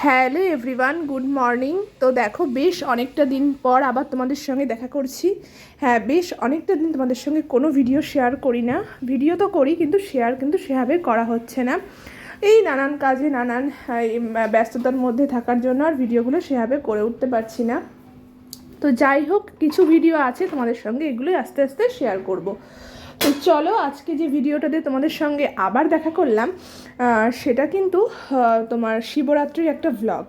Hello everyone, good morning. তো দেখো, বেশ অনেকটা দিন পর আবার তোমাদের সঙ্গে দেখা করছি। হ্যাঁ, বেশ অনেকটা দিন তোমাদের সঙ্গে কোনো ভিডিও শেয়ার করি না। ভিডিও তো করি, কিন্তু শেয়ার কিন্তু সেভাবে করা হচ্ছে না। এই নানান কাজে নানান ব্যস্ততার মধ্যে থাকার জন্য আর ভিডিওগুলো সেভাবে করে উঠতে পারছি না। তো যাই হোক, কিছু ভিডিও আছে তোমাদের সঙ্গে, এগুলোই আস্তে আস্তে শেয়ার করব। তো চলো, আজকে যে ভিডিওটাতে তোমাদের সঙ্গে আবার দেখা করলাম, সেটা কিন্তু তোমার শিবরাত্রির একটা ভ্লগ।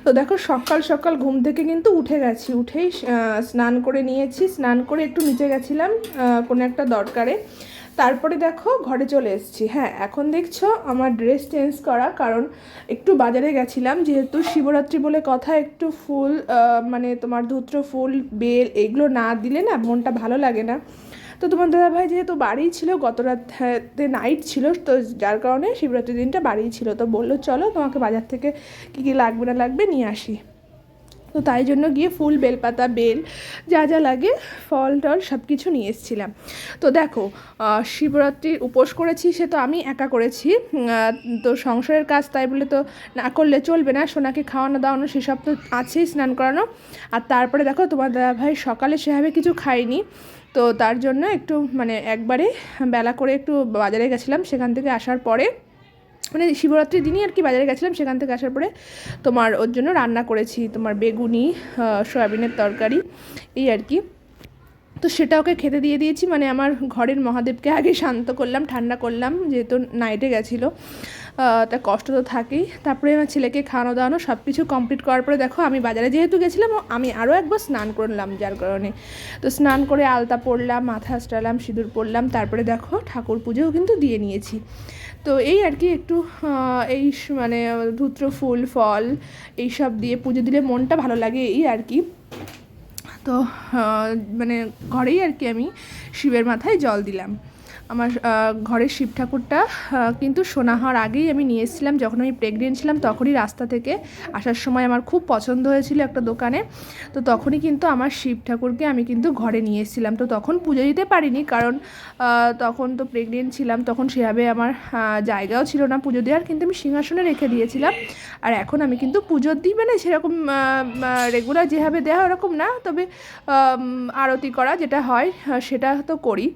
তো দেখো, সকাল সকাল ঘুম থেকে কিন্তু উঠে গেছি, উঠেই স্নান করে নিয়েছি। স্নান করে একটু নিচে গেছিলাম কোনো একটা দরকারে, তারপরে দেখো ঘরে চলে এসেছি। হ্যাঁ, এখন দেখছো আমার ড্রেস চেঞ্জ করা, কারণ একটু বাজারে গেছিলাম, যেহেতু শিবরাত্রি বলে কথা, একটু ফুল মানে তোমার ধুত্র ফুল, বেল এগুলো না দিলে না মনটা ভালো লাগে না। তো তোমার দাদাভাই যেহেতু বাড়িই ছিল, গত রাতে নাইট ছিল, তো যার কারণে শিবরাত্রির দিনটা বাড়িই ছিল, তো বললো চলো তোমাকে বাজার থেকে কী কী লাগবে না লাগবে নিয়ে আসি। তো তাই জন্য গিয়ে ফুল, বেলপাতা, বেল যা যা লাগে, ফল টল সব কিছু নিয়ে এসেছিলাম। তো দেখো, শিবরাত্রির উপোস করেছি, সে তো আমি একা করেছি। তো সংসারের কাজ তাই বলে তো না করলে চলবে না, সোনাকে খাওয়ানো দাওয়ানো সেসব তো আছেই, স্নান করানো। আর তারপরে দেখো, তোমার দাদাভাই সকালে সেভাবে কিছু খাইনি, তো তার জন্য একটু মানে একবারে বেলা করে একটু বাজারে গেছিলাম। সেখান থেকে আসার পরে, মানে শিবরাত্রির দিনই আর কি বাজারে গেছিলাম, সেখান থেকে আসার পরে তোমার ওর জন্য রান্না করেছি, তোমার বেগুনি, সয়াবিনের তরকারি, এই আর কি। তো সেটা ওকে খেতে দিয়ে দিয়েছি, মানে আমার ঘরের মহাদেবকে আগে শান্ত করলাম, ঠান্ডা করলাম, যেহেতু নাইটে গেছিলো। তা কষ্ট তো থাকেই। তারপরে আমার ছেলেকে খাওয়ানো দাওয়ানো সব কিছু কমপ্লিট করার পরে দেখো, আমি বাজারে যেহেতু গেছিলাম, আমি আরও একবার স্নান করলাম, যার কারণে তো স্নান করে আলতা পরলাম, মাথা আঁচড়ালাম, সিঁদুর পরলাম, তারপরে দেখো ঠাকুর পুজোও কিন্তু দিয়ে নিয়েছি। তো এই আর কি, একটু এই মানে ধুত্র ফুল ফল এইসব দিয়ে পুজো দিলে মনটা ভালো লাগে, এই আর কি। তো মানে ঘরেই আর কি আমি শিবের মাথায় জল দিলাম। আমার ঘরের শিব ঠাকুরটা কিন্তু শোনা হওয়ার আগেই আমি নিয়ে এসেছিলাম, যখন আমি প্রেগনেন্ট ছিলাম তখনই রাস্তা থেকে আসার সময় আমার খুব পছন্দ হয়েছিল একটা দোকানে। তো তখনই কিন্তু আমার শিব ঠাকুরকে আমি কিন্তু ঘরে নিয়ে এসেছিলাম। তো তখন পুজো দিতে পারিনি, কারণ তখন তো প্রেগনেন্ট ছিলাম, তখন সেভাবে আমার জায়গাও ছিল না পুজো দেওয়ার, কিন্তু আমি সিংহাসনে রেখে দিয়েছিলাম। আর এখন আমি কিন্তু পুজো দিই, মানে সেরকম রেগুলার যেভাবে দেওয়া হয় ওরকম না, তবে আরতি করা যেটা হয় সেটা তো করি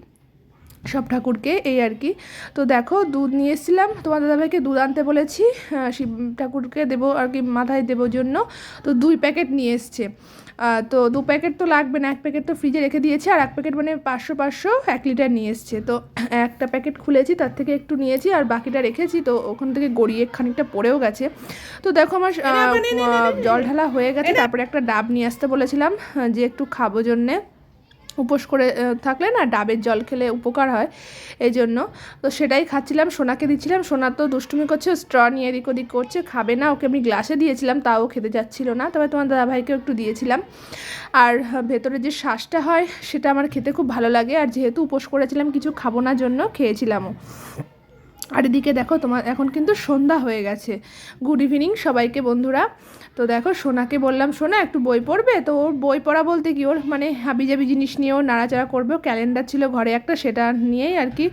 সব ঠাকুরকে, এই আর কি। তো দেখো, দুধ নিয়ে এসেছিলাম, তোমার দাদাভাইকে দুধ আনতে বলেছি, শিব ঠাকুরকে দেবো আর কি, মাথায় দেবো জন্য। তো 2 প্যাকেট নিয়ে এসছে। তো 2 প্যাকেট তো লাগবে না, 1 প্যাকেট তো ফ্রিজে রেখে দিয়েছি, আর 1 প্যাকেট মানে 500 1 লিটার নিয়ে এসছে। তো একটা প্যাকেট খুলেছি, তার থেকে একটু নিয়েছি আর বাকিটা রেখেছি, তো ওখান থেকে গড়িয়ে খানিকটা পড়েও গেছে। তো দেখো, আমার জল ঢালা হয়ে গেছে। তারপরে একটা ডাব নিয়ে আসতে বলেছিলাম, যে একটু খাবো জন্যে, উপোস করে থাকলে না ডাবের জল খেলে উপকার হয়, এই জন্য। তো সেটাই খাচ্ছিলাম, সোনাকে দিচ্ছিলাম। সোনা তো দুষ্টুমি করছে, স্ট্র নিয়ে এদিক ওদিক করছে, খাবে না। ওকে আমি গ্লাসে দিয়েছিলাম, তাও খেতে যাচ্ছিল না, তবে তোমার দাদাভাইকেও একটু দিয়েছিলাম। আর ভেতরে যে শ্বাসটা হয় সেটা আমার খেতে খুব ভালো লাগে, আর যেহেতু উপোস করেছিলাম কিছু খাবো না জন্য খেয়েছিলামও। আর এদিকে দেখো, তোমার এখন কিন্তু সন্ধ্যা হয়ে গেছে। গুড ইভিনিং সবাইকে বন্ধুরা। তো দেখো, সোনাকে বললাম সোনা একটু বই পড়বে, তো ওর বই পড়া বলতে কি, ওর মানে হাবিজাবি জিনিস নিয়েও নাড়াচাড়া করবে। ক্যালেন্ডার ছিল ঘরে একটা, সেটা নিয়েই আর কি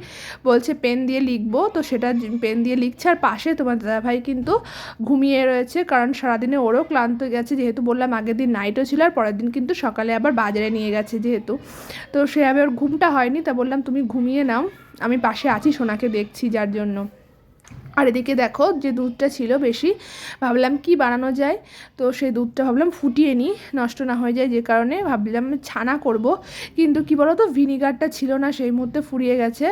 বলছে পেন দিয়ে লিখবো, তো সেটা পেন দিয়ে লিখছে। আর পাশে তোমার দাদাভাই কিন্তু ঘুমিয়ে রয়েছে, কারণ সারাদিনে ওরও ক্লান্ত গেছে, যেহেতু বললাম আগের দিন নাইটও ছিল, আর পরের দিন কিন্তু সকালে আবার বাজারে নিয়ে গেছে যেহেতু, তো সেভাবে ওর ঘুমটা হয়নি। তা বললাম তুমি ঘুমিয়ে নাও, আমি পাশে আছি, সোনাকে দেখছি যার জন্য। আর এদিকে দেখো, যে দুধটা ছিল বেশি, ভাবলাম কি বানানো যায়, তো সেই দুধটা ভাবলাম ফুটিয়ে নিই, নষ্ট না হয়ে যায়, যে কারণে ভাবলাম ছানা করব। কিন্তু কি বলো তো, ভিনিগারটা ছিল না সেই মুহূর্তে, ফুরিয়ে গেছে।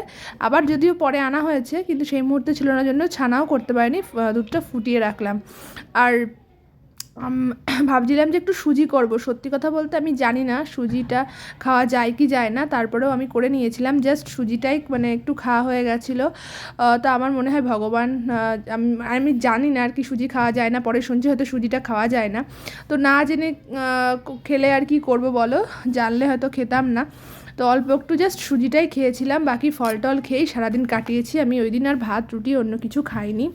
আবার যদিও পরে আনা হয়েছে, কিন্তু সেই মুহূর্তে ছিল না জন্য ছানাও করতে পারিনি, দুধটা ফুটিয়ে রাখলাম। আর ভাবছিলাম যে একটু সুজি করব। সত্যি কথা বলতে আমি জানি না সুজিটা খাওয়া যায় কি যায় না, তারপরেও আমি করে নিয়েছিলাম, জাস্ট সুজিটাই মানে একটু খাওয়া হয়ে গেছিলো। তো আমার মনে হয় ভগবান, আমি জানি না আর কি সুজি খাওয়া যায় না, পরে শুনছি হয়তো সুজিটা খাওয়া যায় না। তো না জেনে খেলে আর কি করব বলো, জানলে হয়তো খেতাম না। তো অল্প একটু জাস্ট সুজিটাই খেয়েছিলাম, বাকি ফল টল খেয়েই সারাদিন কাটিয়েছি আমি। ওই দিন আর ভাত রুটি অন্য কিছু খাইনি।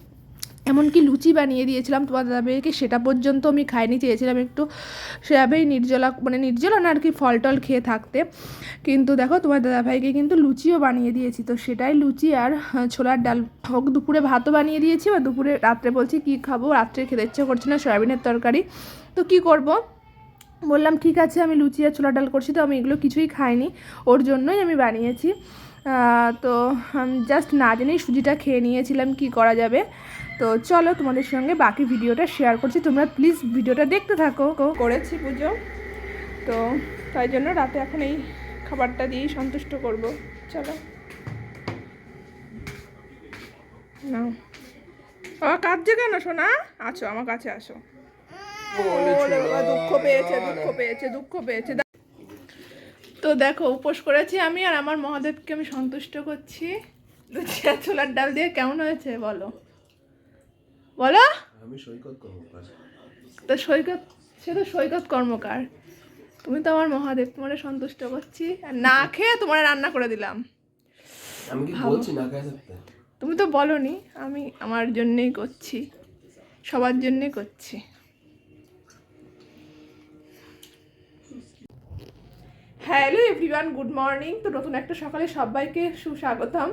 এমনকি লুচি বানিয়ে দিয়েছিলাম তোমার দাদাভাইকে, সেটা পর্যন্ত আমি খাইনি, চেয়েছিলাম একটু সেভাবেই নির্জলা মানে নির্জলা না আর কি ফল টল খেয়ে থাকতে। কিন্তু দেখো তোমার দাদাভাইকে কিন্তু লুচিও বানিয়ে দিয়েছি, তো সেটাই লুচি আর ছোলার ডাল হোক, দুপুরে ভাতও বানিয়ে দিয়েছি, বা দুপুরে রাত্রে বলছি কি খাবো, রাত্রে খেতে ইচ্ছে করছে না, সয়াবিনের তরকারি, তো কি করব, বললাম ঠিক আছে আমি লুচি আর ছোলা ডাল করছি, তো আমি এগুলো কিছুই খাইনি, ওর জন্যই আমি বানিয়েছি। তো জাস্ট না জেনেই সুজিটা খেয়ে নিয়েছিলাম, কি করা যাবে। তো চলো তোমাদের সঙ্গে বাকি ভিডিওটা শেয়ার করছি, তোমরা প্লিজ ভিডিওটা দেখতে থাকো। করেছি পুজো, তো তাই জন্য রাতে এখন এই খাবারটা দিয়েই সন্তুষ্ট করব। চলো না বাবা, কাঁদছে কেন সোনা? আসো আমার কাছে আসো। ওরে বাবা, দুঃখ পেয়েছে। তো দেখো উপোস করেছি আমি, আর আমার মহাদেবকে আমি সন্তুষ্ট করছি লুচি আর ছোলার ডাল দিয়ে। কেমন হয়েছে বলো বলো? আমি সৈকত কর্মকার। তো সৈকত, সে তো সৈকত কর্মকার, তুমি তো আমার মহাদেব, তোমার সন্তুষ্ট করছি, আর না খেয়ে তোমার রান্না করে দিলাম। আমি কি বলছি না খেয়ে থাকতে? তুমি তো বলোনি, আমি আমার জন্যেই করছি, সবার জন্যে করছি। Hello everyone, good morning. তো নতুন একটা সকালে সবাইকে সুস্বাগতম।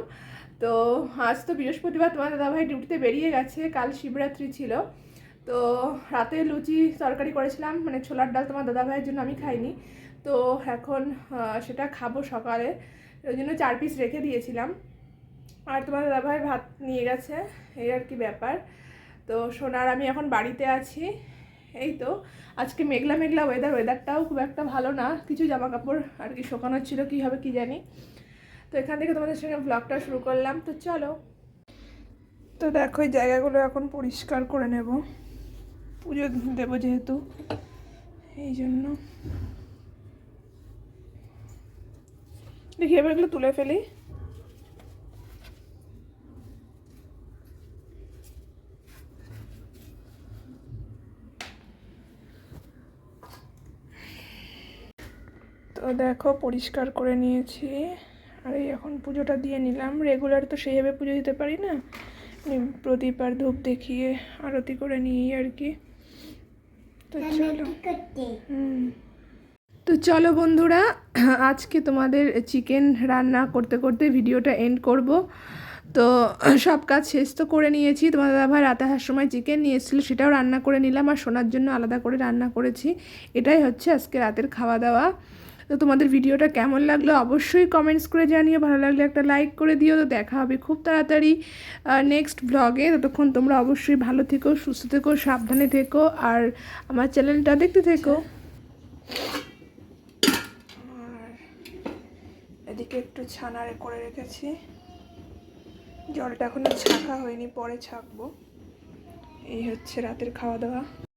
তো আজ তো বৃহস্পতিবার, তোমার দাদাভাই ডিউটিতে বেরিয়ে গেছে, কাল শিবরাত্রি ছিল। তো রাতে লুচি তরকারি করেছিলাম, মানে ছোলার ডাল তোমার দাদাভাইয়ের জন্য, আমি খাইনি। তো এখন সেটা খাবো সকালে, ওই জন্য 4 পিস রেখে দিয়েছিলাম। আর তোমার দাদাভাই ভাত নিয়ে গেছে, এই আর কি ব্যাপার। তো সোনার আমি এখন বাড়িতে আছি। এই তো আজকে মেঘলা মেঘলা ওয়েদারটাও খুব একটা ভালো না, কিছু জামা কাপড় আর কি শোকানোর ছিল, কী হবে কি জানি। তো এখান থেকে তোমাদের সঙ্গে ব্লগটা শুরু করলাম, তো চলো। তো দেখো এই জায়গাগুলো এখন পরিষ্কার করে নেব, পুজো দেবো যেহেতু, এই জন্য দেখি এবার এগুলো তুলে ফেলি। তো দেখো পরিষ্কার করে নিয়েছি, আর এই এখন পুজোটা দিয়ে নিলাম। রেগুলার তো সেইভাবে পুজো দিতে পারি না, প্রদীপ আর ধূপ দেখিয়ে আরতি করে নিই আর কি। তো চলো তো চলো বন্ধুরা, আজকে তোমাদের চিকেন রান্না করতে করতে ভিডিওটা এন্ড করব। তো সব কাজ শেষ তো করে নিয়েছি, তোমার দাদাভাই রাতে আসার সময় চিকেন নিয়ে এসেছিলো, সেটাও রান্না করে নিলাম, আর সোনার জন্য আলাদা করে রান্না করেছি। এটাই হচ্ছে আজকে রাতের খাওয়া দাওয়া। তো তোমাদের ভিডিওটা কেমন লাগলো অবশ্যই কমেন্টস করে জানিও, ভালো লাগলে একটা লাইক করে দিও। তো দেখা হবে খুব তাড়াতাড়ি নেক্সট ব্লগে। ততক্ষণ তোমরা অবশ্যই ভালো থেকো, সুস্থ থেকো, সাবধানে থেকো, আর আমার চ্যানেলটা দেখতে থেকো। আর এদিকে একটু ছানারে করে রেখেছি, জলটা এখনো ছাঁকা হয়নি, পরে ছাঁকবো। এই হচ্ছে রাতের খাওয়া দাওয়া।